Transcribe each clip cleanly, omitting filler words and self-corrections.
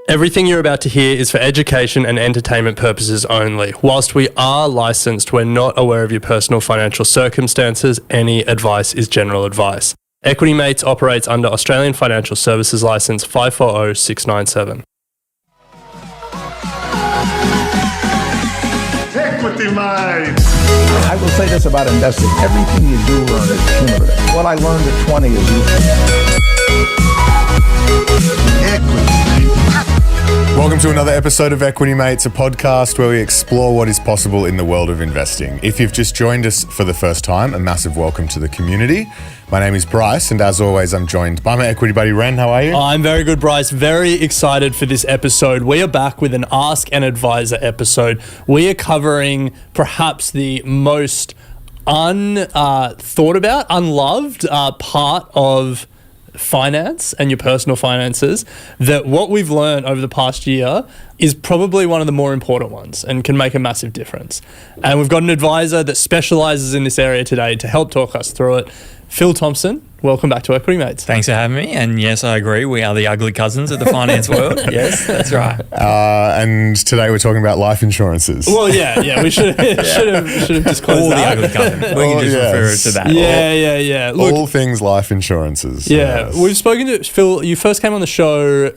Everything you're about to hear is for education and entertainment purposes only. Whilst we are licensed, we're not aware of your personal financial circumstances. Any advice is general advice. Equity Mates operates under Australian Financial Services Licence 540697. Equity Mates! I will say this about investing. Everything you do learn is cumulative. What I learned at 20 is useful. Equity. Welcome to another episode of Equity Mates, a podcast where we explore what is possible in the world of investing. If you've just joined us for the first time, a massive welcome to the community. My name is Bryce, and as always, I'm joined by my equity buddy, Ren. How are you? I'm very good, Bryce. Very excited for this episode. We are back with an Ask an Advisor episode. We are covering perhaps the most unthought about, unloved part of finance and your personal finances, that what we've learned over the past year is probably one of the more important ones and can make a massive difference. And we've got an advisor that specializes in this area today to help talk us through it. Phil Thompson, welcome back to Equity Mates. Thanks for having me. And yes, I agree. We are the ugly cousins of the finance world. Yes, that's right. And today we're talking about life insurances. Well, yeah, we should have disclosed All that. the ugly cousins. We can just refer to that. Yeah. Look, all things life insurances. Yeah, Yes. we've spoken to Phil. You first came on the show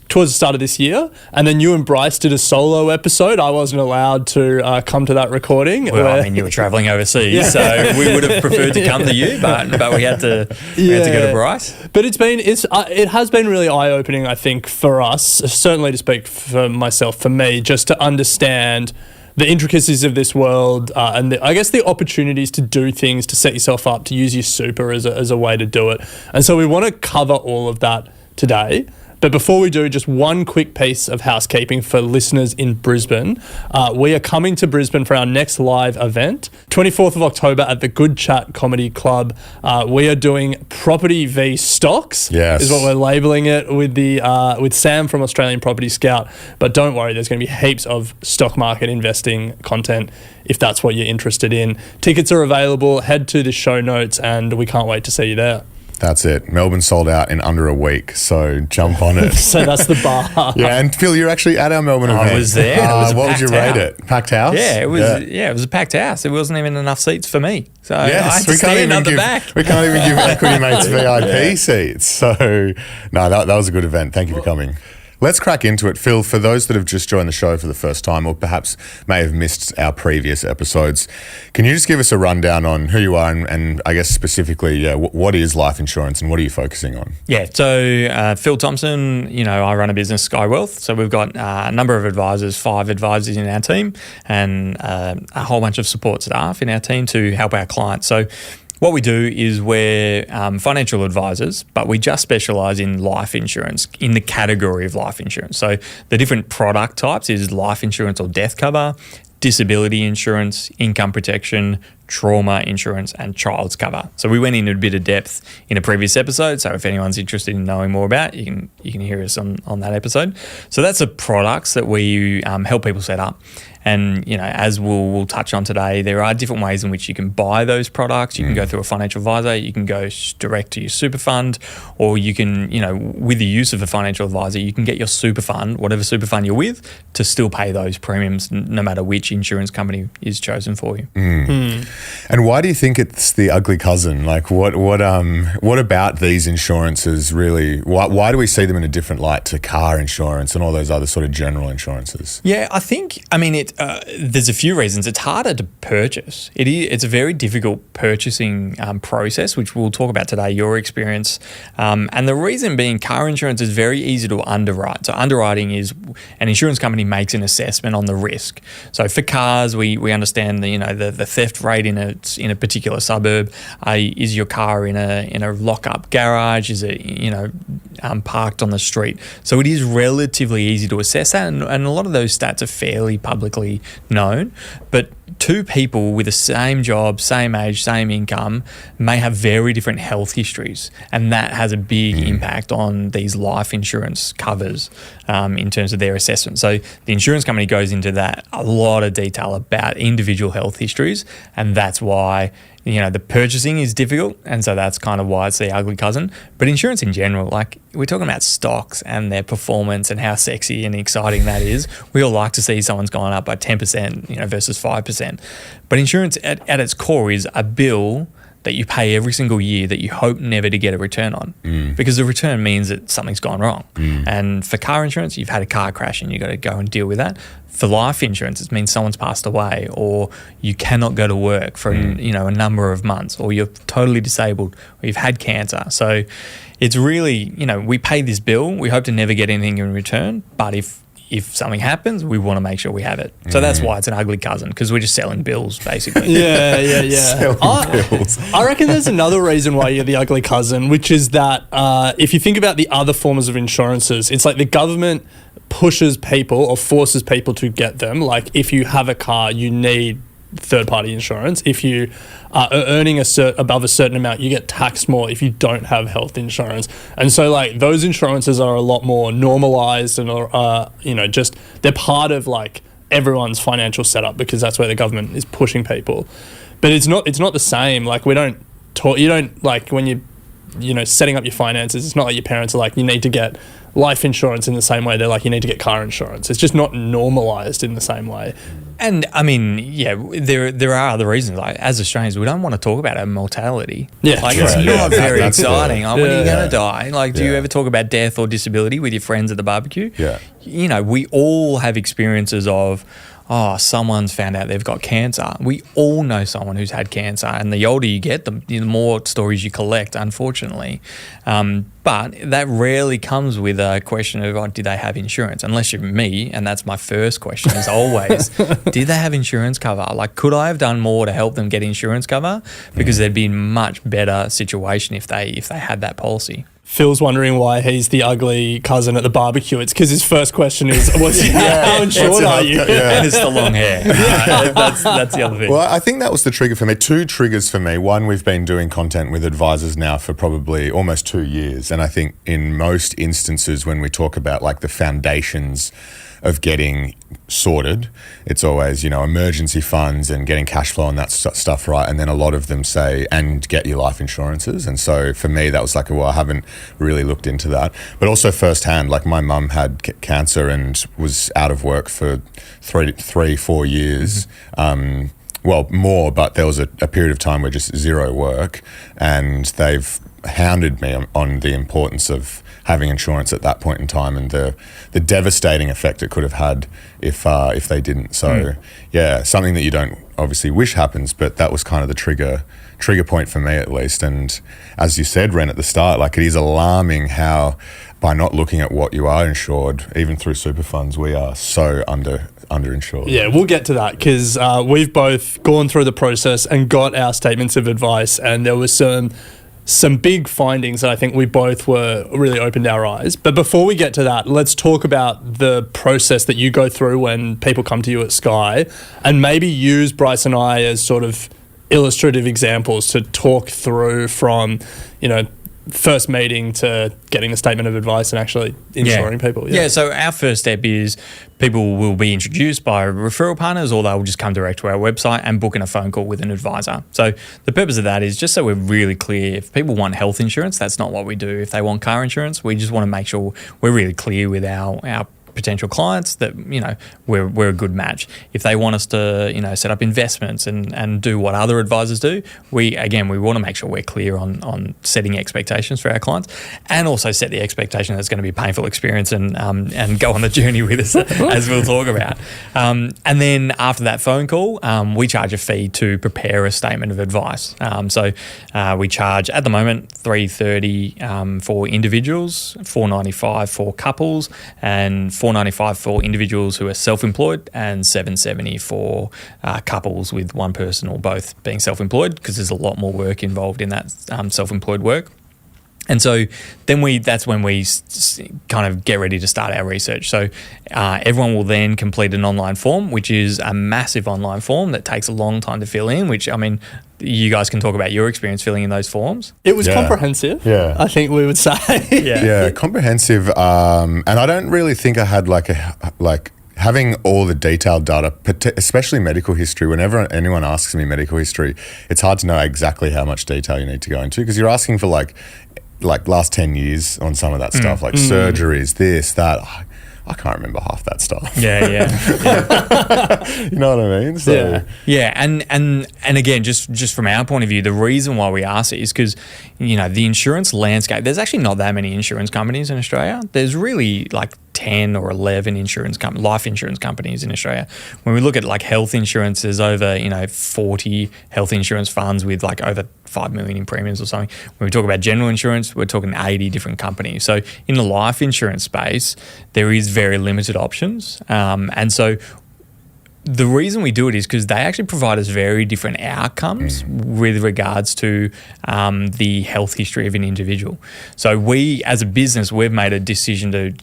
towards the start of this year, and then you and Bryce did a solo episode. I wasn't allowed to come to that recording. Well, I mean, you were travelling overseas, so we would have preferred to come to you, but we had to go to Bryce. But it has been really eye-opening, I think, for us, certainly to speak for myself, for me, just to understand the intricacies of this world and I guess the opportunities to do things, to set yourself up, to use your super as a way to do it. And so we want to cover all of that today. But before we do, just one quick piece of housekeeping for listeners in Brisbane. We are coming to Brisbane for our next live event, 24th of October at the Good Chat Comedy Club. We are doing Property v Stocks, Yes. is what we're labelling it, with Sam from Australian Property Scout. But don't worry, there's going to be heaps of stock market investing content if that's what you're interested in. Tickets are available. Head to the show notes, and we can't wait to see you there. That's it. Melbourne sold out in under a week, so jump on it. So that's the bar. Yeah, and Phil, you're actually at our Melbourne event. I was there. It was a what would you packed rate house. it? Packed house? Yeah, it was. Yeah, it was a packed house. There wasn't even enough seats for me, so I had to we can't stand even up the give back. we can't even give Equity Mates VIP seats. So no, that was a good event. Thank you for coming. Let's crack into it. Phil, for those that have just joined the show for the first time or perhaps may have missed our previous episodes, can you just give us a rundown on who you are and I guess specifically, what is life insurance and what are you focusing on? Yeah, so Phil Thompson, I run a business, Skye Wealth. So we've got a number of advisors, 5 advisors in our team and a whole bunch of support staff in our team to help our clients. So what we do is we're financial advisors, but we just specialise in life insurance, in the category of life insurance. So the different product types is life insurance or death cover, disability insurance, income protection, trauma insurance, and child's cover. So we went into a bit of depth in a previous episode. So if anyone's interested in knowing more about it, you can hear us on that episode. So that's the products that we help people set up. And, as we'll touch on today, there are different ways in which you can buy those products. You can go through a financial advisor, you can go direct to your super fund, or you can, with the use of a financial advisor, you can get your super fund, whatever super fund you're with, to still pay those premiums no matter which insurance company is chosen for you. And why do you think it's the ugly cousin? Like what about these insurances really, why do we see them in a different light to car insurance and all those other sort of general insurances? Yeah, I think, there's a few reasons. It's harder to purchase. It's a very difficult purchasing process, which we'll talk about today, your experience. And the reason being, car insurance is very easy to underwrite. So underwriting is an insurance company makes an assessment on the risk. So for cars, we understand the theft rate in a particular suburb. Is your car in a lock-up garage? Is it parked on the street? So it is relatively easy to assess that, and a lot of those stats are fairly publicly known. But two people with the same job, same age, same income may have very different health histories, and that has a big impact on these life insurance covers in terms of their assessment. So the insurance company goes into that a lot of detail about individual health histories, and that's why the purchasing is difficult, and so that's kind of why it's the ugly cousin. But insurance in general, like we're talking about stocks and their performance and how sexy and exciting that is. We all like to see someone's gone up by 10%, versus 5%. But insurance at its core is a bill that you pay every single year that you hope never to get a return on, because the return means that something's gone wrong. And for car insurance, you've had a car crash and you've got to go and deal with that. For life insurance, it means someone's passed away, or you cannot go to work for a number of months, or you're totally disabled, or you've had cancer. So it's really, we pay this bill, we hope to never get anything in return, but if something happens, we want to make sure we have it. So that's why it's an ugly cousin, because we're just selling bills, basically. Yeah. Selling bills. I reckon there's another reason why you're the ugly cousin, which is that if you think about the other forms of insurances, it's like the government pushes people or forces people to get them. Like if you have a car, you need third-party insurance. If you are earning above a certain amount, you get taxed more if you don't have health insurance. And so like those insurances are a lot more normalized and just they're part of like everyone's financial setup, because that's where the government is pushing people. But it's not the same. Like you don't like when you setting up your finances, it's not like your parents are like, you need to get life insurance in the same way they're like, you need to get car insurance. It's just not normalized in the same way. And I mean, there are other reasons. Like as Australians, we don't want to talk about our mortality. Yeah, it's not very exciting. Like, when are you going to die? Like, do you Yeah. ever talk about death or disability with your friends at the barbecue? Yeah. We all have experiences of, someone's found out they've got cancer. We all know someone who's had cancer, and the older you get, the more stories you collect, unfortunately. But that rarely comes with a question of, do they have insurance? Unless you're me, and that's my first question is always, did they have insurance cover? Like, could I have done more to help them get insurance cover? Because there'd be a much better situation if they had that policy. Phil's wondering why he's the ugly cousin at the barbecue. It's because his first question is, how insured are you? And it's the long hair. That's the other thing. Well, I think that was the trigger for me. Two triggers for me. One, we've been doing content with advisors now for probably almost 2 years. And I think in most instances when we talk about like the foundations of getting sorted, it's always, emergency funds and getting cash flow and that stuff, right? And then a lot of them say, and get your life insurances. And so for me, that was like, I haven't really looked into that. But also firsthand, like my mum had cancer and was out of work for 3-4 years. Well, more, but there was a period of time where just zero work, and they've hounded me on the importance of having insurance at that point in time, and the devastating effect it could have had if they didn't. So something that you don't obviously wish happens, but that was kind of the trigger point for me at least. And as you said, Ren, at the start, like it is alarming how by not looking at what you are insured, even through super funds, we are so underinsured. Yeah, we'll get to that because we've both gone through the process and got our statements of advice, and there was some big findings that I think we both were really opened our eyes. But before we get to that, let's talk about the process that you go through when people come to you at Skye, and maybe use Bryce and I as sort of illustrative examples to talk through from, first meeting to getting a statement of advice and actually insuring people. Yeah, so our first step is people will be introduced by referral partners, or they'll just come direct to our website and book in a phone call with an advisor. So the purpose of that is just so we're really clear. If people want health insurance, that's not what we do. If they want car insurance, we just want to make sure we're really clear with our potential clients that we're a good match. If they want us to set up investments and do what other advisors do, we want to make sure we're clear on setting expectations for our clients, and also set the expectation that it's going to be a painful experience and go on the journey with us as we'll talk about. And then after that phone call, we charge a fee to prepare a statement of advice. So we charge at the moment $330 for individuals, $495 for couples, and $495 for individuals who are self-employed, and $770 for couples with one person or both being self-employed, because there's a lot more work involved in that self-employed work. And so then that's when we kind of get ready to start our research. So everyone will then complete an online form, which is a massive online form that takes a long time to fill in, which, I mean, you guys can talk about your experience filling in those forms. It was comprehensive, I think we would say. Yeah, comprehensive. And I don't really think I had having all the detailed data, especially medical history. Whenever anyone asks me medical history, it's hard to know exactly how much detail you need to go into, because you're asking for like last 10 years on some of that stuff, like surgeries, this, that. I can't remember half that stuff. Yeah. You know what I mean? So. Yeah. And again, just from our point of view, the reason why we ask it is because, the insurance landscape, there's actually not that many insurance companies in Australia. There's really like 10 or 11 life insurance companies in Australia. When we look at like health insurance, there's over 40 health insurance funds with like over 5 million in premiums or something. When we talk about general insurance, we're talking 80 different companies. So in the life insurance space, there is very limited options, and so the reason we do it is because they actually provide us very different outcomes with regards to the health history of an individual. So we, as a business, we've made a decision to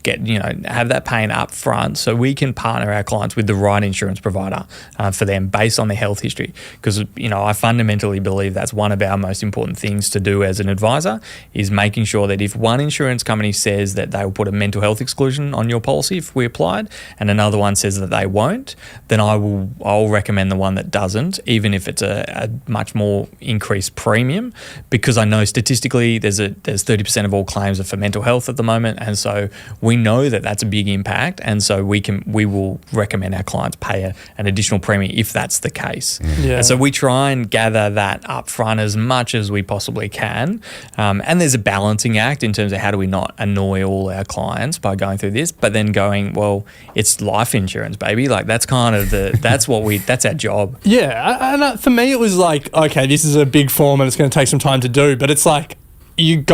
have that paying up front so we can partner our clients with the right insurance provider for them based on their health history. Because, I fundamentally believe that's one of our most important things to do as an advisor, is making sure that if one insurance company says that they will put a mental health exclusion on your policy if we applied, and another one says that they won't, then I'll recommend the one that doesn't, even if it's a much more increased premium, because I know statistically there's 30% of all claims are for mental health at the moment, and so we know that that's a big impact, and so we will recommend our clients pay an additional premium if that's the case. And so we try and gather that up front as much as we possibly can, and there's a balancing act in terms of how do we not annoy all our clients by going through this, but then going, well, it's life insurance, baby, like that's kind of that's our job. Yeah, and for me it was like, okay, this is a big form and it's going to take some time to do, but it's like you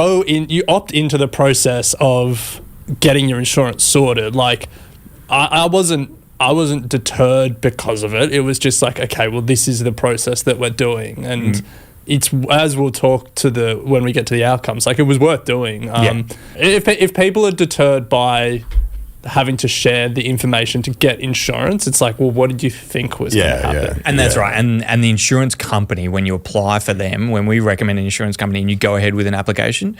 opt into the process of getting your insurance sorted. Like I wasn't deterred because of it. It was just like, okay, well, this is the process that we're doing, and it's, as we'll talk to when we get to the outcomes, like it was worth doing. If people are deterred by having to share the information to get insurance, it's like, well, what did you think was going to happen? And that's right. And the insurance company, when you apply for them, when we recommend an insurance company and you go ahead with an application,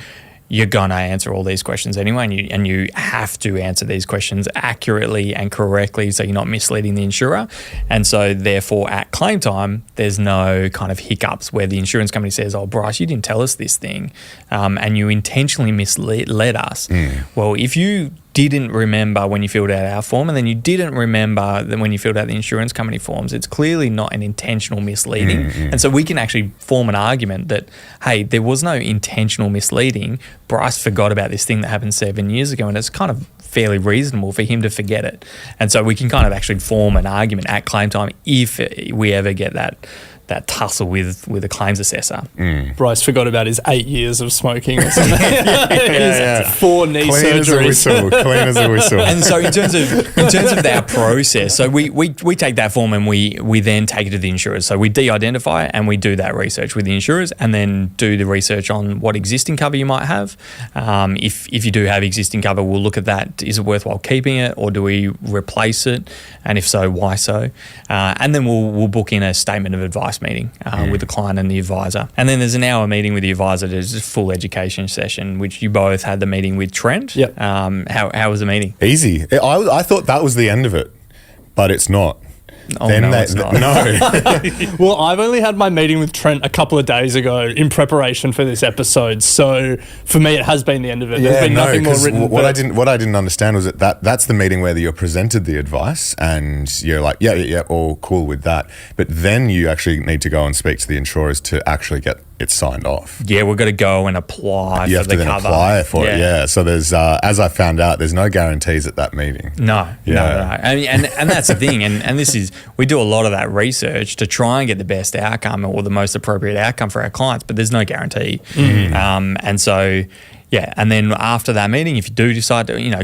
you're going to answer all these questions anyway, and you have to answer these questions accurately and correctly so you're not misleading the insurer. And so therefore at claim time, there's no kind of hiccups where the insurance company says, oh, Bryce, you didn't tell us this thing, and you intentionally misled us. Well, if you didn't remember when you filled out our form, and then you didn't remember when you filled out the insurance company forms, it's clearly not an intentional misleading. And so we can actually form an argument that, hey, there was no intentional misleading. Bryce forgot about this thing that happened 7 years ago, and it's kind of fairly reasonable for him to forget it. And so we can kind of actually form an argument at claim time if we ever get that tussle with a claims assessor. Bryce forgot about his 8 years of smoking or something. His 4 knee surgeries. Clean as a whistle. And so in terms of our process, so we take that form and we then take it to the insurers. So we de-identify it and we do that research with the insurers, and then do the research on what existing cover you might have. If you do have existing cover, we'll look at that. Is it worthwhile keeping it, or do we replace it? And if so, why so? And then we'll book in a statement of advice meeting with the client and the advisor. And then there's an hour meeting with the advisor. There's a full education session, which you both had the meeting with Trent. Yep. How was the meeting? Easy. I thought that was the end of it, but it's not. Oh, no, it's not. No. Well, I've only had my meeting with Trent a couple of days ago in preparation for this episode. So for me, it has been the end of it. There's been nothing more written. What I didn't understand was that's the meeting where you're presented the advice and you're like, yeah, all cool with that. But then you actually need to go and speak to the insurers to actually get it signed off. Yeah, we've got to go and apply for the cover. You have to then apply for it, yeah. So there's, as I found out, there's no guarantees at that meeting. No. And that's the thing. And this is, we do a lot of that research to try and get the best outcome or the most appropriate outcome for our clients, but there's no guarantee. And so, yeah, and then after that meeting, if you do decide to,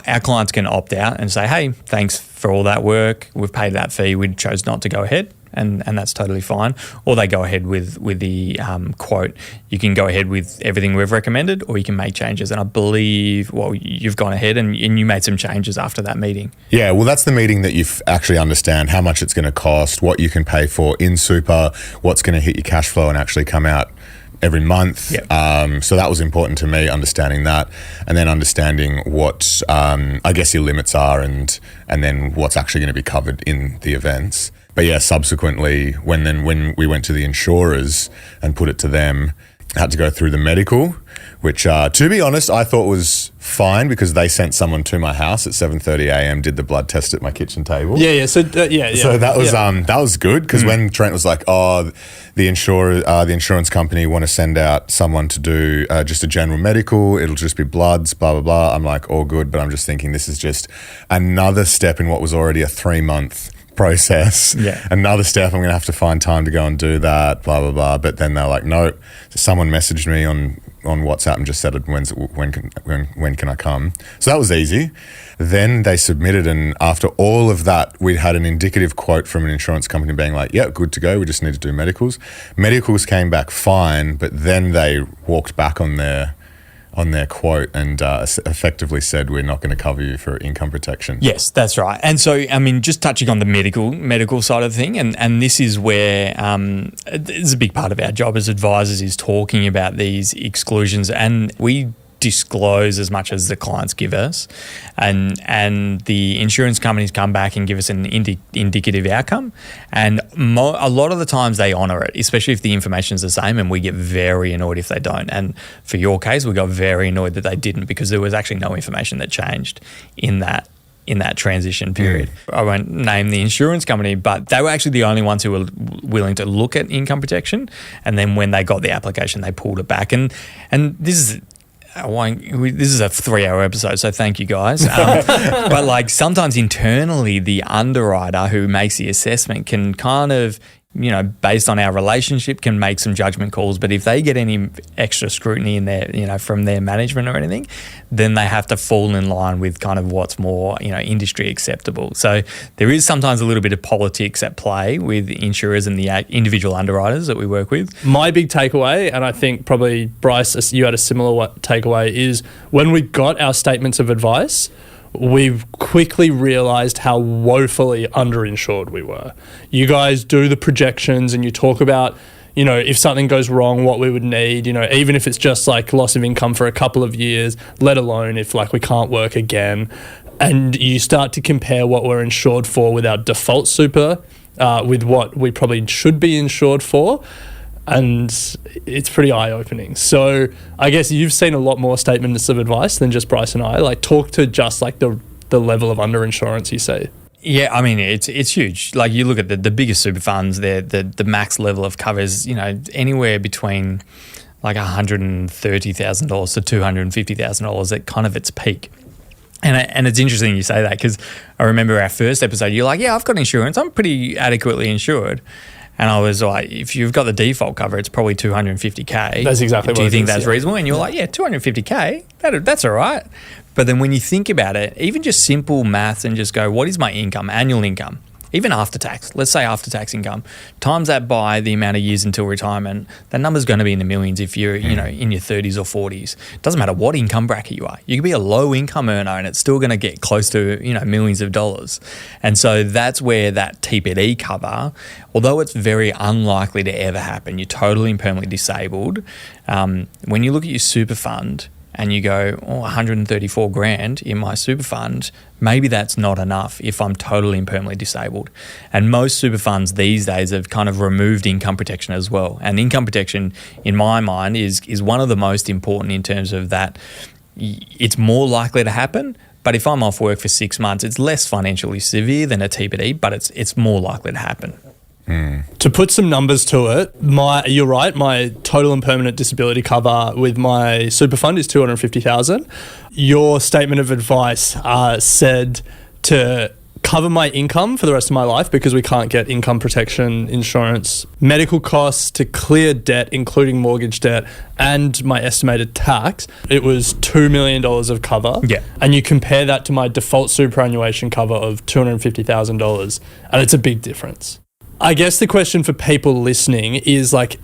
our clients can opt out and say, hey, thanks for all that work. We've paid that fee. We chose not to go ahead. and that's totally fine. Or they go ahead with the quote. You can go ahead with everything we've recommended, or you can make changes. And I believe, well, you've gone ahead and you made some changes after that meeting. Yeah, well, that's the meeting that you actually understand how much it's going to cost, what you can pay for in super, what's going to hit your cash flow and actually come out every month. Yep. So that was important to me, understanding that, and then understanding what I guess your limits are, and then what's actually going to be covered in the events. But yeah, subsequently, when we went to the insurers and put it to them, I had to go through the medical, which to be honest, I thought was fine because they sent someone to my house at 7:30 a.m. did the blood test at my kitchen table. So that was good because when Trent was like, "Oh, the insurance company want to send out someone to do just a general medical. It'll just be bloods, blah blah blah." I'm like, "All good," but I'm just thinking this is just another step in what was already a 3-month process. Yeah. Another step, I'm going to have to find time to go and do that, blah, blah, blah. But then they're like, no. Someone messaged me on WhatsApp and just said, when can I come? So that was easy. Then they submitted, and after all of that, we had an indicative quote from an insurance company being like, yeah, good to go. We just need to do medicals. Medicals came back fine, but then they walked back on their quote and effectively said, we're not going to cover you for income protection. Yes, that's right. And so, I mean, just touching on the medical side of the thing, and this is where this is a big part of our job as advisors, is talking about these exclusions, and we disclose as much as the clients give us, and the insurance companies come back and give us an indicative outcome, and a lot of the times they honour it, especially if the information is the same, and we get very annoyed if they don't. And for your case, we got very annoyed that they didn't, because there was actually no information that changed in that transition period. I won't name the insurance company, but they were actually the only ones who were willing to look at income protection, and then when they got the application, they pulled it back. And this is a 3-hour episode, so thank you guys. But like sometimes internally, the underwriter who makes the assessment can kind of, based on our relationship, can make some judgment calls. But if they get any extra scrutiny in their, from their management or anything, then they have to fall in line with kind of what's more, industry acceptable. So there is sometimes a little bit of politics at play with insurers and the individual underwriters that we work with. My big takeaway, and I think probably Bryce, you had a similar takeaway, is when we got our statements of advice, we quickly realised how woefully underinsured we were. You guys do the projections and you talk about, if something goes wrong, what we would need, even if it's just like loss of income for a couple of years, let alone if like we can't work again. And you start to compare what we're insured for with our default super with what we probably should be insured for. And it's pretty eye-opening. So I guess you've seen a lot more statements of advice than just Bryce and I. Like, talk to just like the level of underinsurance you see. Yeah, I mean, it's huge. Like, you look at the biggest super funds, the max level of cover is, anywhere between like $130,000 to $250,000 at kind of its peak. And it's interesting you say that, because I remember our first episode, you're like, yeah, I've got insurance. I'm pretty adequately insured. And I was like, if you've got the default cover, it's probably $250K. That's exactly what it is. Do you think that's reasonable? And you're like, yeah, $250K, that's all right. But then when you think about it, even just simple maths and just go, what is my income, annual income? Even after tax, let's say after tax income, times that by the amount of years until retirement, that number's going to be in the millions if you're, in your 30s or 40s. It doesn't matter what income bracket you are. You could be a low income earner and it's still going to get close to, millions of dollars. And so that's where that TPD cover, although it's very unlikely to ever happen, you're totally and permanently disabled. When you look at your super fund, and you go, 134 grand in my super fund, maybe that's not enough if I'm totally and permanently disabled. And most super funds these days have kind of removed income protection as well. And income protection, in my mind, is one of the most important in terms of that. It's more likely to happen, but if I'm off work for 6 months, it's less financially severe than a TPD, but it's more likely to happen. To put some numbers to it, you're right, my total and permanent disability cover with my super fund is $250,000. Your statement of advice said to cover my income for the rest of my life because we can't get income protection insurance, medical costs, to clear debt, including mortgage debt, and my estimated tax. It was $2 million of cover. Yeah. And you compare that to my default superannuation cover of $250,000, and it's a big difference. I guess the question for people listening is like,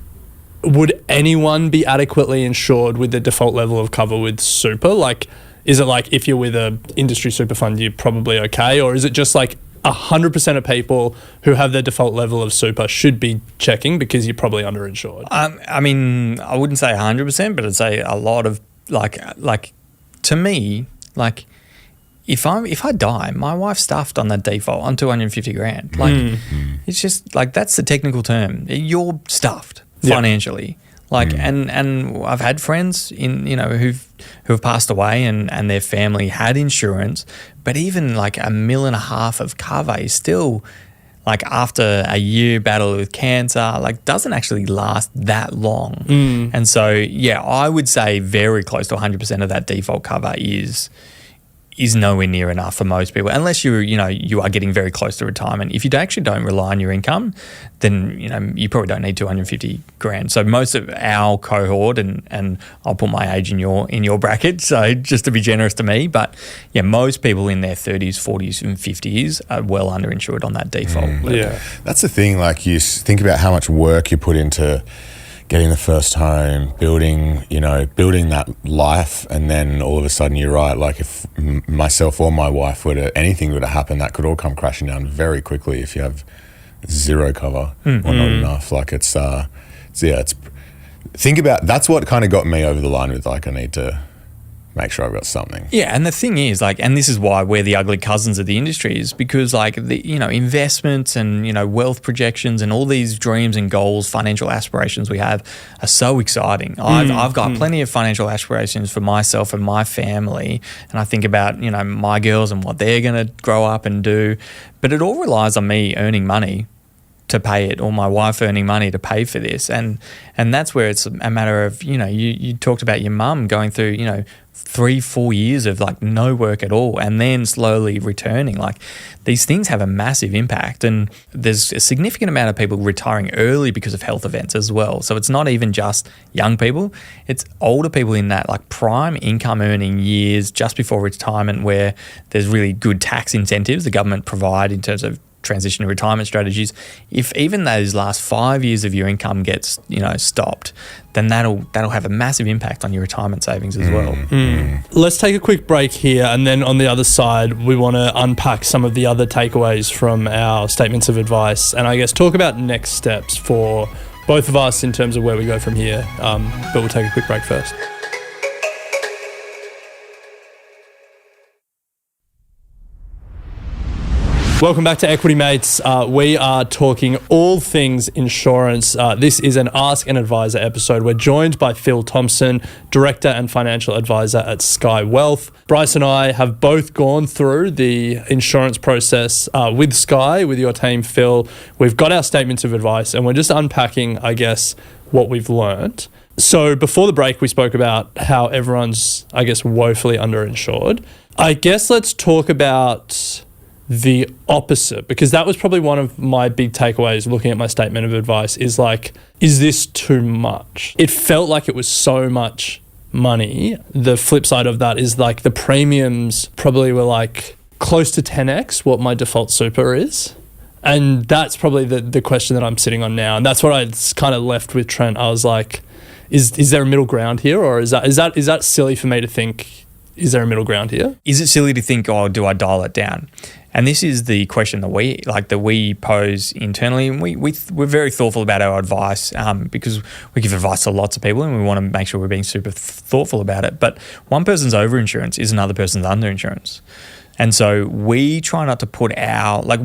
would anyone be adequately insured with the default level of cover with super? Like, is it like if you're with a industry super fund, you're probably okay? Or is it just like 100% of people who have their default level of super should be checking because you're probably underinsured? I mean, I wouldn't say 100%, but I'd say a lot of like to me, like if I die, my wife's stuffed on that default on 250 grand. Like it's just like that's the technical term. You're stuffed financially. Like and I've had friends who have passed away and their family had insurance, but even like $1.5 million of cover is still like after a year battle with cancer, like doesn't actually last that long. And so I would say very close to 100% of that default cover is nowhere near enough for most people, unless you are getting very close to retirement. If you actually don't rely on your income, then you probably don't need 250 grand. So most of our cohort, and I'll put my age in your bracket, so just to be generous to me, but most people in their 30s, 40s, and 50s are well underinsured on that default. Yeah, that's the thing. Like you think about how much work you put into getting the first home, building that life, and then all of a sudden you're right. Like if myself or my wife anything would have happened, that could all come crashing down very quickly if you have zero cover or not enough. Like it's think about, that's what kind of got me over the line with like I need to make sure I've got something. Yeah, and the thing is, like, and this is why we're the ugly cousins of the industry, is because, like, the investments and wealth projections and all these dreams and goals, financial aspirations we have are so exciting. I've got plenty of financial aspirations for myself and my family, and I think about my girls and what they're going to grow up and do, but it all relies on me earning money to pay it, or my wife earning money to pay for this, and that's where it's a matter of you talked about your mum going through 3-4 years of like no work at all and then slowly returning. Like these things have a massive impact, and there's a significant amount of people retiring early because of health events as well. So it's not even just young people, it's older people in that like prime income earning years just before retirement, where there's really good tax incentives the government provide in terms of transition to retirement strategies. If even those last 5 years of your income gets stopped, then that'll have a massive impact on your retirement savings as well. Let's take a quick break here, and then on the other side we want to unpack some of the other takeaways from our statements of advice, and I guess talk about next steps for both of us in terms of where we go from here, but we'll take a quick break first. Welcome back to Equity Mates. We are talking all things insurance. This is an Ask an Advisor episode. We're joined by Phil Thompson, Director and Financial Advisor at Skye Wealth. Bryce and I have both gone through the insurance process with Skye, with your team, Phil. We've got our statements of advice, and we're just unpacking, I guess, what we've learnt. So before the break, we spoke about how everyone's, I guess, woefully underinsured. I guess let's talk about the opposite, because that was probably one of my big takeaways looking at my statement of advice, is like, is this too much? It felt like it was so much money. The flip side of that is like the premiums probably were like close to 10x what my default super is. And that's probably the question that I'm sitting on now. And that's what I kind of left with Trent. I was like, is there a middle ground here, or is that silly for me to think? Is there a middle ground here? Is it silly to think, oh, do I dial it down? And this is the question that we pose internally, and we're very thoughtful about our advice because we give advice to lots of people, and we want to make sure we're being super thoughtful about it. But one person's overinsurance is another person's underinsurance. And so we try not to put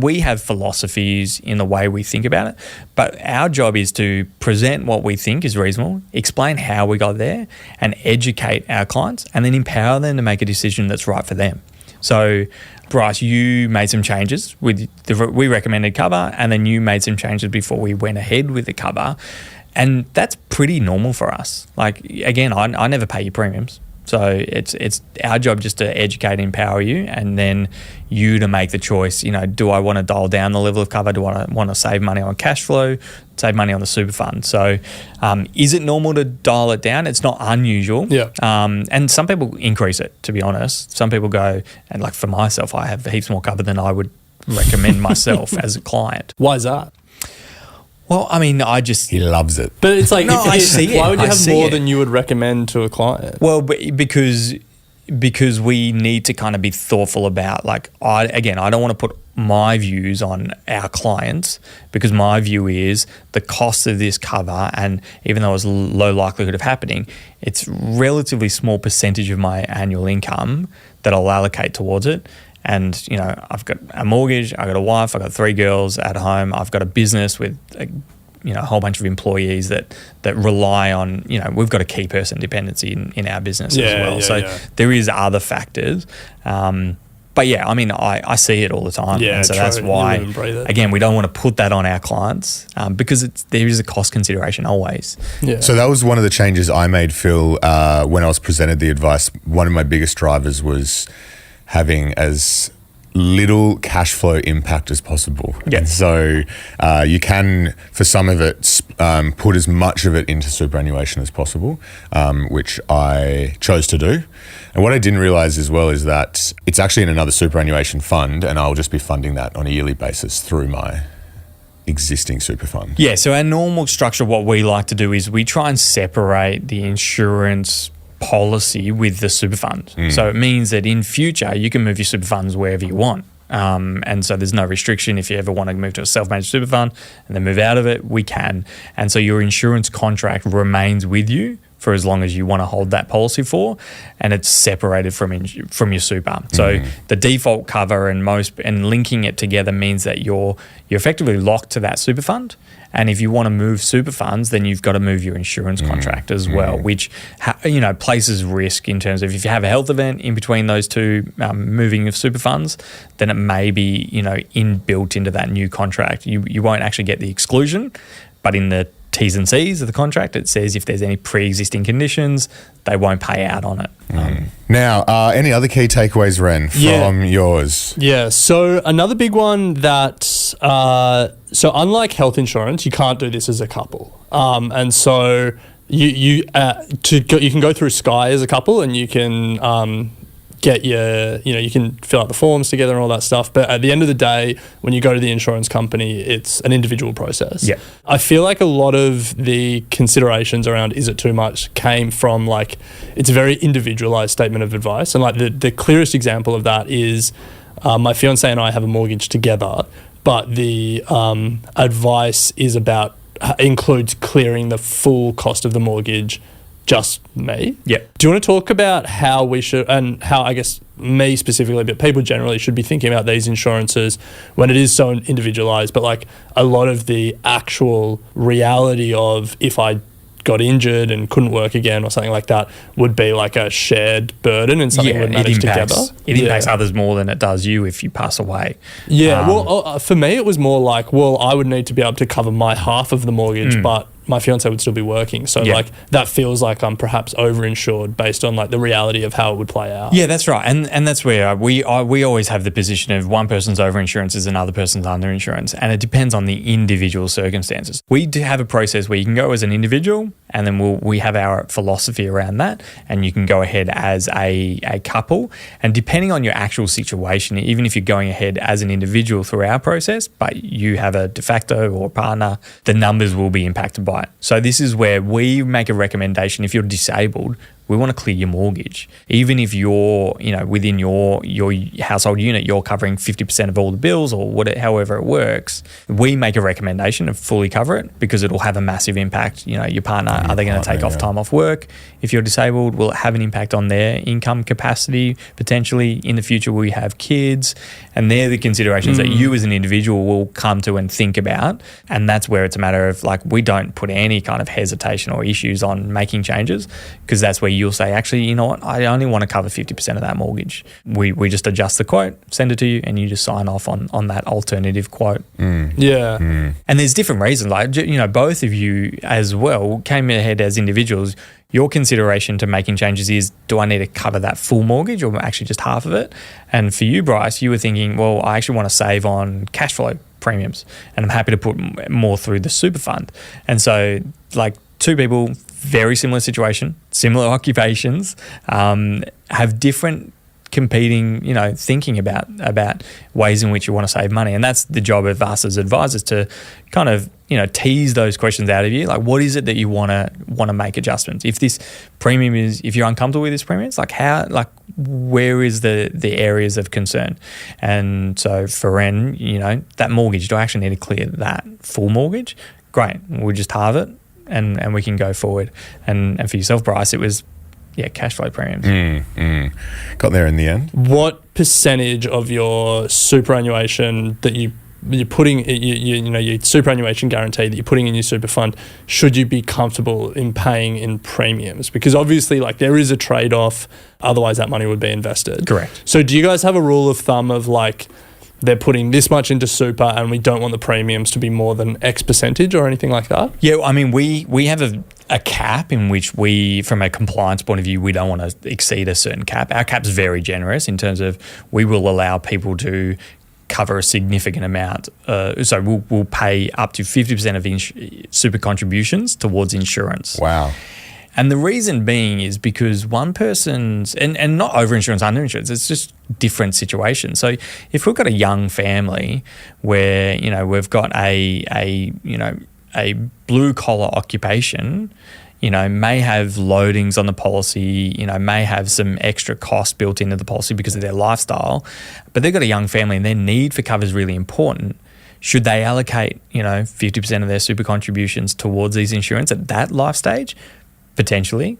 we have philosophies in the way we think about it, but our job is to present what we think is reasonable, explain how we got there, and educate our clients, and then empower them to make a decision that's right for them. So, Bryce, you made some changes with we recommended cover, and then you made some changes before we went ahead with the cover, and that's pretty normal for us. Like, again, I never pay your premiums. So it's our job just to educate and empower you, and then you to make the choice, do I want to dial down the level of cover? Do I want to save money on cash flow, save money on the super fund? So is it normal to dial it down? It's not unusual. Yeah. And some people increase it, to be honest. Some people go, and like for myself, I have heaps more cover than I would recommend myself as a client. Why is that? Well, I mean, He loves it. But it's like, No, I see it. why would you I have see more it. than you would recommend to a client? Well, because we need to kind of be thoughtful about, like, I don't want to put my views on our clients, because my view is the cost of this cover, and even though it's low likelihood of happening, it's relatively small percentage of my annual income that I'll allocate towards it. And, you know, I've got a mortgage, I've got a wife, I've got 3 girls at home, I've got a business with a whole bunch of employees that rely on, you know, we've got a key person dependency in our business as well. So there is other factors. But yeah, I mean, I see it all the time. Yeah, and so true. that's You why, live and breathe it. again, we don't want to put that on our clients because there is a cost consideration always. Yeah. So that was one of the changes I made, Phil, when I was presented the advice. One of my biggest drivers was having as little cash flow impact as possible. Yeah. And so you can, for some of it, put as much of it into superannuation as possible, which I chose to do. And what I didn't realize as well is that it's actually in another superannuation fund, and I'll just be funding that on a yearly basis through my existing super fund. Yeah, so our normal structure, what we like to do is we try and separate the insurance policy with the super fund. So it means that in future you can move your super funds wherever you want. And so there's no restriction. If you ever want to move to a self-managed super fund and then move out of it, we can. And so your insurance contract remains with you for as long as you want to hold that policy for, and it's separated from your super. So the default cover and linking it together means that you're effectively locked to that super fund. And if you want to move super funds, then you've got to move your insurance contract as well, which places risk in terms of if you have a health event in between those two moving of super funds, then it may be inbuilt into that new contract. You won't actually get the exclusion, but in the T's and C's of the contract, it says if there's any pre-existing conditions, they won't pay out on it. Now, any other key takeaways, Ren, from yours? Yeah, so another big one that, so unlike health insurance, you can't do this as a couple. And so you can go through Skye as a couple, and you can get you can fill out the forms together and all that stuff. But at the end of the day, when you go to the insurance company, it's an individual process. Yeah. I feel like a lot of the considerations around is it too much came from it's a very individualized statement of advice. And the clearest example of that is my fiance and I have a mortgage together, but the advice includes clearing the full cost of the mortgage, just me. Yeah. Do you want to talk about how we should, and how, I guess, me specifically, but people generally should be thinking about these insurances when it is so individualized, but a lot of the actual reality of if I got injured and couldn't work again or something like that would be like a shared burden and something we'd manage together. It impacts others more than it does you if you pass away. Yeah, for me it was more like, I would need to be able to cover my half of the mortgage, but my fiance would still be working. So that feels like I'm perhaps overinsured based on the reality of how it would play out. Yeah, that's right. And that's where we always have the position of one person's overinsurance is another person's underinsurance. And it depends on the individual circumstances. We do have a process where you can go as an individual, and then we have our philosophy around that, and you can go ahead as a couple. And depending on your actual situation, even if you're going ahead as an individual through our process, but you have a de facto or partner, the numbers will be impacted by it. So this is where we make a recommendation. If you're disabled, we want to clear your mortgage. Even if you're, within your household unit, you're covering 50% of all the bills or however it works, we make a recommendation to fully cover it because it'll have a massive impact. Your partner, are they going to take off time off work? If you're disabled, will it have an impact on their income capacity? Potentially in the future, will you have kids? And they're the considerations that you as an individual will come to and think about. And that's where it's a matter of we don't put any kind of hesitation or issues on making changes, because that's where you'll say, actually, you know what, I only want to cover 50% of that mortgage. We just adjust the quote, send it to you, and you just sign off on that alternative quote. Yeah. And there's different reasons. Both of you as well came ahead as individuals. Your consideration to making changes is, do I need to cover that full mortgage or actually just half of it? And for you, Bryce, you were thinking, well, I actually want to save on cash flow premiums, and I'm happy to put more through the super fund. And so two people, very similar situation, similar occupations, have different competing, thinking about ways in which you want to save money. And that's the job of us as advisors, to kind of, tease those questions out of you. Like, what is it that you want to make adjustments? If this premium if you're uncomfortable with this premium, it's where is the areas of concern? And so for Ren, that mortgage, do I actually need to clear that full mortgage? Great. We'll just halve it and we can go forward. And for yourself, Bryce, it was, cash flow premiums. Got there in the end. What percentage of your superannuation that you're putting, your superannuation guarantee that you're putting in your super fund, should you be comfortable in paying in premiums? Because obviously, there is a trade-off. Otherwise, that money would be invested. Correct. So do you guys have a rule of thumb of they're putting this much into super and we don't want the premiums to be more than X percentage or anything like that? Yeah, I mean, we have a cap in which we, from a compliance point of view, we don't want to exceed a certain cap. Our cap's very generous in terms of we will allow people to cover a significant amount. So we'll pay up to 50% of super contributions towards insurance. Wow. And the reason being is because one person's, and not overinsurance, underinsurance, it's just different situations. So if we've got a young family where, we've got a blue collar occupation, may have loadings on the policy, may have some extra cost built into the policy because of their lifestyle, but they've got a young family and their need for cover is really important. Should they allocate, 50% of their super contributions towards these insurance at that life stage? Potentially.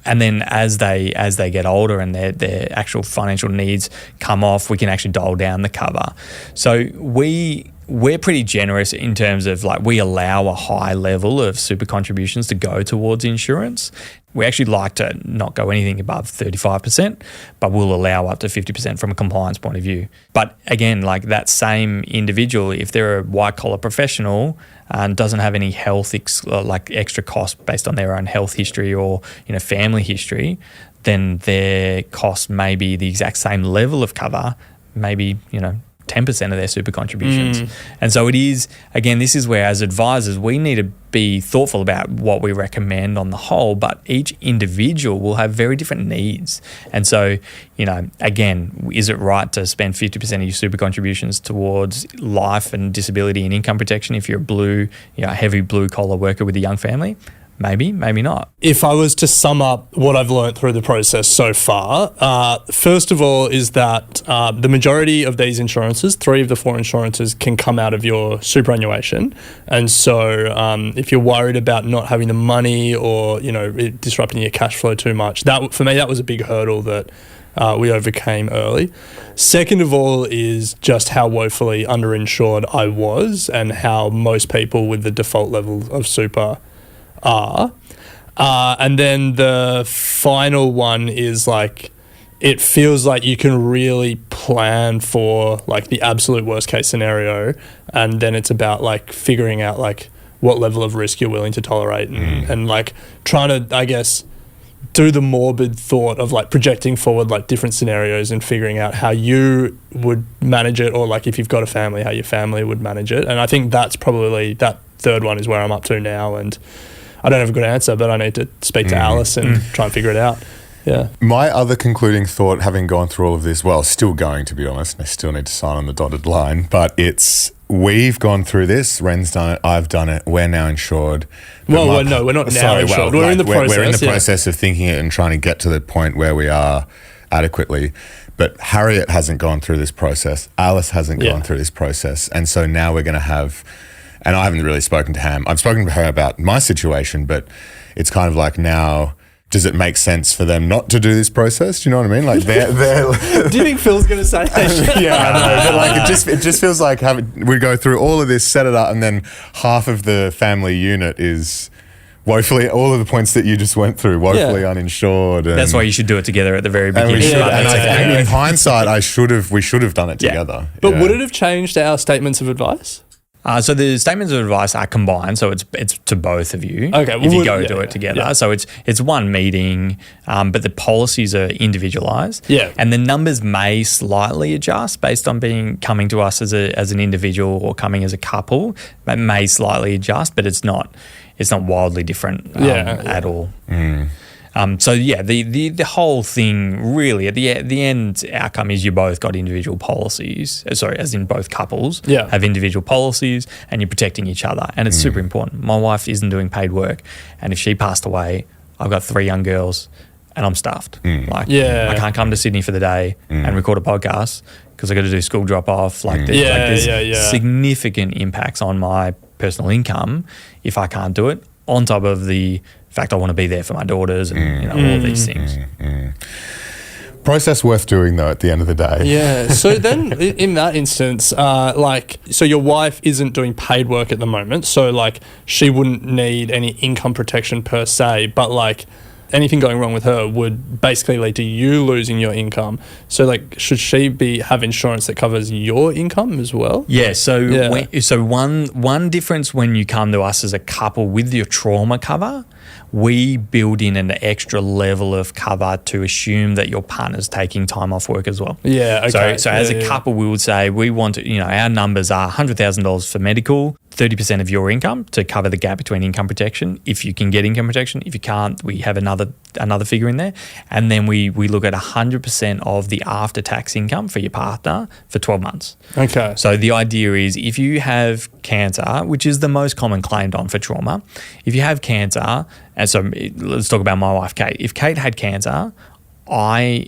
And then as they get older and their actual financial needs come off, we can actually dial down the cover. So we're pretty generous in terms of we allow a high level of super contributions to go towards insurance. We actually like to not go anything above 35%, but we'll allow up to 50% from a compliance point of view. But again, that same individual, if they're a white collar professional and doesn't have any health extra cost based on their own health history or family history, then their cost may be the exact same level of cover, maybe 10% of their super contributions. And so it is, again, this is where as advisors, we need to be thoughtful about what we recommend on the whole, but each individual will have very different needs. And so, again, is it right to spend 50% of your super contributions towards life and disability and income protection if you're a heavy blue collar worker with a young family? Maybe, maybe not. If I was to sum up what I've learned through the process so far, first of all is that the majority of these insurances, 3 of the 4 insurances, can come out of your superannuation. And so if you're worried about not having the money or, it disrupting your cash flow too much, for me, that was a big hurdle that we overcame early. Second of all is just how woefully underinsured I was and how most people with the default level of super are. And then the final one is it feels like you can really plan for the absolute worst case scenario, and then it's about figuring out what level of risk you're willing to tolerate and trying to, I guess, do the morbid thought of projecting forward different scenarios and figuring out how you would manage it, or if you've got a family, how your family would manage it. And I think that's probably, that third one is where I'm up to now, and I don't have a good answer, but I need to speak to Alice and try and figure it out. Yeah. My other concluding thought, having gone through all of this, well, still going, to be honest, I still need to sign on the dotted line, but we've gone through this. Ren's done it. I've done it. We're now insured. No, we're not now insured. We're in the process. We're in the process of thinking it and trying to get to the point where we are adequately. But Harriet hasn't gone through this process. Alice hasn't gone through this process. And so now we're going to have... And I haven't really spoken to Ham. I've spoken to her about my situation, but it's kind of now, does it make sense for them not to do this process? Do you know what I mean? They're Do you think Phil's going to say that? Yeah, I know. But it just feels like we go through all of this, set it up, and then half of the family unit is woefully, all of the points that you just went through, woefully uninsured. And that's why you should do it together at the very beginning. And in hindsight, we should have done it together. But would it have changed our statements of advice? So the statements of advice are combined, so it's to both of you. Okay, if you do it together, so it's one meeting, but the policies are individualised. Yeah, and the numbers may slightly adjust based on coming to us as an individual or coming as a couple. It may slightly adjust, but it's not wildly different at all. So yeah, the whole thing really at the end outcome is you both got individual policies. Sorry, as in both couples have individual policies, and you're protecting each other, and it's super important. My wife isn't doing paid work, and if she passed away, I've got 3 young girls, and I'm stuffed. I can't come to Sydney for the day and record a podcast because I got to do school drop off. There's significant impacts on my personal income if I can't do it. On top of the fact I want to be there for my daughters and all of these things. Process worth doing though at the end of the day. Yeah. So then in that instance, so your wife isn't doing paid work at the moment, so like she wouldn't need any income protection per se, but like anything going wrong with her would basically lead to you losing your income. So like, should she have insurance that covers your income as well? Yeah. So one difference when you come to us as a couple with your trauma cover, we build in an extra level of cover to assume that your partner's taking time off work as well. Yeah, okay. So as a couple, we would say we want to, our numbers are $100,000 for medical, 30% of your income to cover the gap between income protection. If you can get income protection, if you can't, we have another figure in there. And then we look at 100% of the after-tax income for your partner for 12 months. Okay. So the idea is if you have cancer, which is the most common claimed on for trauma, if you have cancer, and so let's talk about my wife, Kate. If Kate had cancer,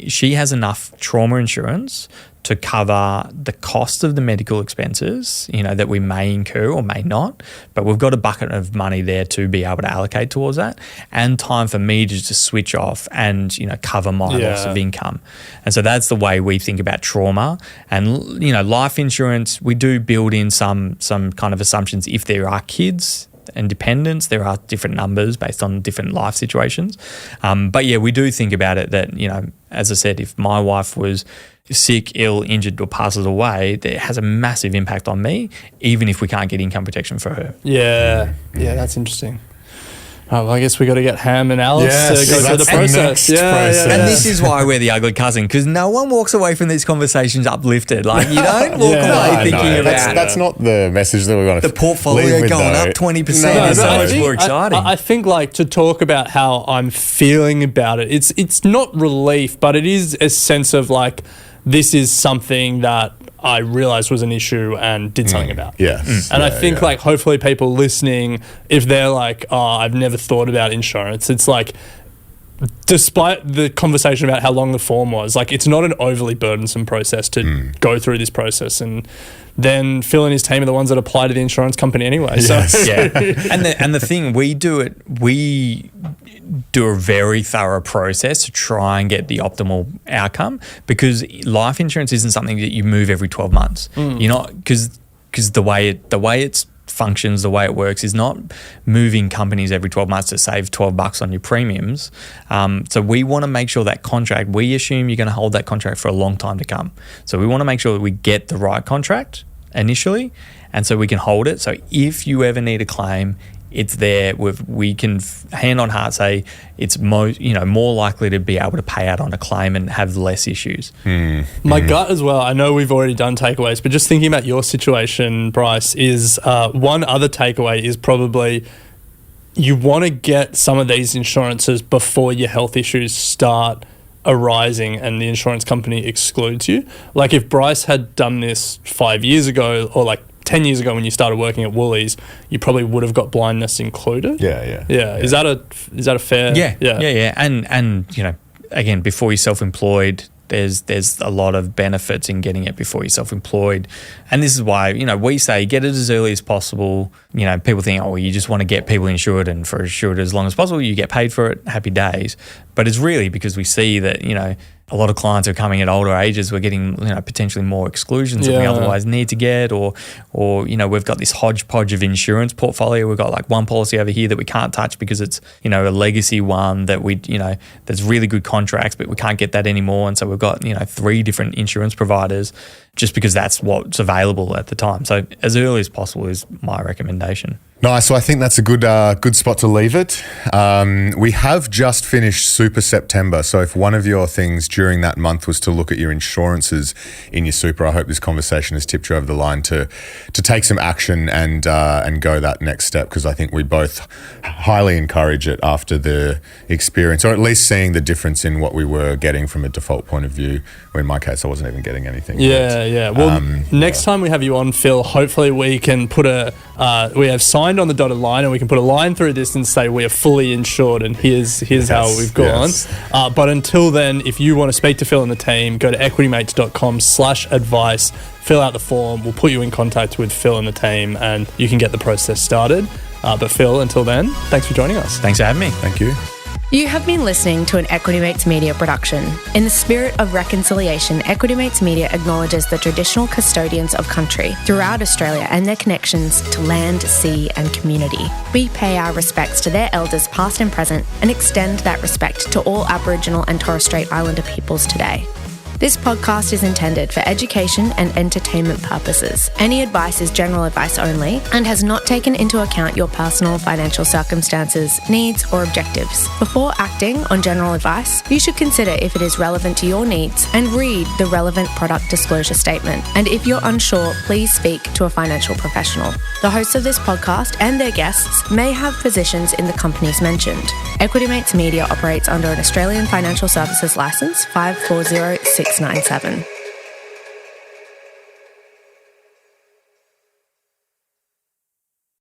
she has enough trauma insurance to cover the cost of the medical expenses, that we may incur or may not, but we've got a bucket of money there to be able to allocate towards that, and time for me to just switch off and, cover my loss of income. And so that's the way we think about trauma. And, life insurance, we do build in some kind of assumptions. If there are kids and dependents, there are different numbers based on different life situations. But yeah, we do think about it that, as I said, if my wife was sick, ill, injured, or passes away, that has a massive impact on me, even if we can't get income protection for her. Yeah, that's interesting. Well, I guess we got to get Ham and Alice to go through the process. And this is why we're the ugly cousin, because no one walks away from these conversations uplifted. Like, you don't walk away thinking about that's not the message that we want to the portfolio going up 20%. So much more exciting. I think like to talk about how I'm feeling about it, it's not relief, but it is a sense of like, this is something that I realized was an issue and did something about. Yes. And I think like hopefully people listening, if they're like, I've never thought about insurance, it's like, despite the conversation about how long the form was, like it's not an overly burdensome process to go through this process. And then Phil and his team are the ones that apply to the insurance company anyway. Yes. So And the thing we do a very thorough process to try and get the optimal outcome, because life insurance isn't something that you move every 12 months. You're not, because the way it functions, the way it works is not moving companies every 12 months to save $12 on your premiums. So we want to make sure that contract, we assume you're going to hold that contract for a long time to come. So we want to make sure that we get the right contract initially, and so we can hold it. So if you ever need a claim, it's there. We can hand on heart say it's more likely to be able to pay out on a claim and have less issues. My gut as well, I know we've already done takeaways, but just thinking about your situation, Bryce, is one other takeaway is probably you want to get some of these insurances before your health issues start arising and the insurance company excludes you. Like if Bryce had done this 5 years ago or like 10 years ago when you started working at Woolies, you probably would have got blindness included. Yeah. Is that a fair? Yeah. And again, before you're self-employed, there's a lot of benefits in getting it before you're self-employed. And this is why, we say get it as early as possible. People think, you just want to get people insured, and for insured as long as possible, you get paid for it, happy days. But it's really because we see that, a lot of clients are coming at older ages. We're getting, potentially more exclusions than we otherwise need to get, or we've got this hodgepodge of insurance portfolio. We've got like one policy over here that we can't touch because it's, a legacy one that there's really good contracts, but we can't get that anymore. And so we've got, 3 different insurance providers just because that's what's available at the time. So as early as possible is my recommendation. Nice. So I think that's a good spot to leave it. We have just finished Super September. So if one of your things during that month was to look at your insurances in your super. I hope this conversation has tipped you over the line to take some action and go that next step, because I think we both highly encourage it after the experience, or at least seeing the difference in what we were getting from a default point of view, where in my case I wasn't even getting anything. Yeah. Well, next time we have you on, Phil, hopefully we can put we have signed on the dotted line, and we can put a line through this and say we are fully insured, and here's how we've gone. But until then, if you want to speak to Phil and the team, go to equitymates.com/advice, fill out the form. We'll put you in contact with Phil and the team, and you can get the process started. But Phil, until then, thanks for joining us. Thanks for having me. Thank you. You have been listening to an Equity Mates Media production. In the spirit of reconciliation, Equity Mates Media acknowledges the traditional custodians of country throughout Australia and their connections to land, sea and community. We pay our respects to their elders past and present, and extend that respect to all Aboriginal and Torres Strait Islander peoples today. This podcast is intended for education and entertainment purposes. Any advice is general advice only and has not taken into account your personal financial circumstances, needs, or objectives. Before acting on general advice, you should consider if it is relevant to your needs and read the relevant product disclosure statement. And if you're unsure, please speak to a financial professional. The hosts of this podcast and their guests may have positions in the companies mentioned. Equity Mates Media operates under an Australian Financial Services Licence 540697.